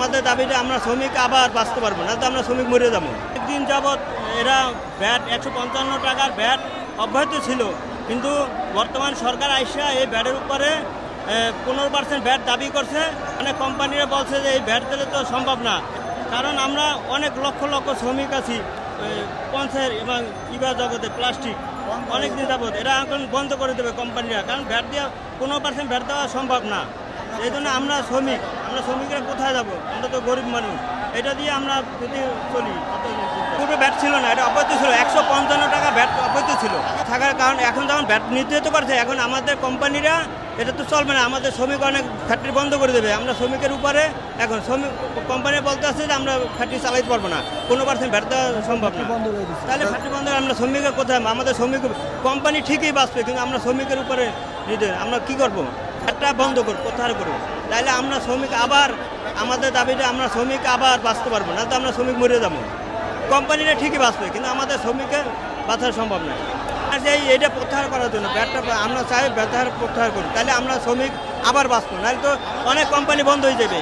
আমাদের দাবিটা আমরা শ্রমিক আবার বাঁচতে পারবো না, তো আমরা শ্রমিক মরে যাবো। একদিন যাবৎ এরা ভ্যাট 155 টাকার ভ্যাট অব্যাহত ছিল, কিন্তু বর্তমান সরকার আইসা এই ভ্যাটের উপরে 15% ভ্যাট দাবি করছে। অনেক কোম্পানিরা বলছে যে এই ভ্যাট দিলে তো সম্ভব না, কারণ আমরা অনেক লক্ষ লক্ষ শ্রমিক আছি পঞ্চায়েত এবং জগতে প্লাস্টিক অনেক দিন যাবৎ এরা এখন বন্ধ করে দেবে কোম্পানিরা, কারণ ভ্যাট দেওয়া 15% ভ্যাট দেওয়া সম্ভব না। এই জন্য আমরা শ্রমিকরা কোথায় যাব? আমরা তো গরিব মানুষ, এটা দিয়ে আমরা যদি চলি। পূর্বে ভ্যাট ছিল না, এটা অব্যাহত ছিল, 155 টাকা ভ্যাট অব্যাহত ছিল থাকার কারণ এখন যখন ভ্যাট নির্ধারিত করছে, এখন আমাদের কোম্পানিরা এটা তো চলবে না, আমাদের শ্রমিক অনেক ফ্যাক্টরি বন্ধ করে দেবে। আমরা শ্রমিকের উপরে এখন শ্রমিক কোম্পানি বলতে আসছে যে আমরা ফ্যাক্টরি চালাইতে পারবো না, 15% ভ্যাট দেওয়া সম্ভব না। তাহলে ফ্যাক্টরি বন্ধ, আমরা শ্রমিকের কোথায়? আমাদের শ্রমিক কোম্পানি ঠিকই বাঁচবে, কিন্তু আমরা শ্রমিকের উপরে আমরা কি করবো? ভ্যাটটা বন্ধ করবো, কোথায় করবো? তাহলে আমরা শ্রমিক আবার আমাদের দাবিটা আমরা শ্রমিক আবার বাঁচতে পারবো না, তো আমরা শ্রমিক মরে যাবো। কোম্পানিটা ঠিকই বাঁচবে, কিন্তু আমাদের শ্রমিকের বাঁচা সম্ভব নয়। আর এইটা প্রত্যাহার করার জন্য ভ্যাটটা আমরা চাই প্রত্যাহার করি, তাহলে আমরা শ্রমিক আবার বাঁচবো, নাহলে তো অনেক কোম্পানি বন্ধ হয়ে যাবে।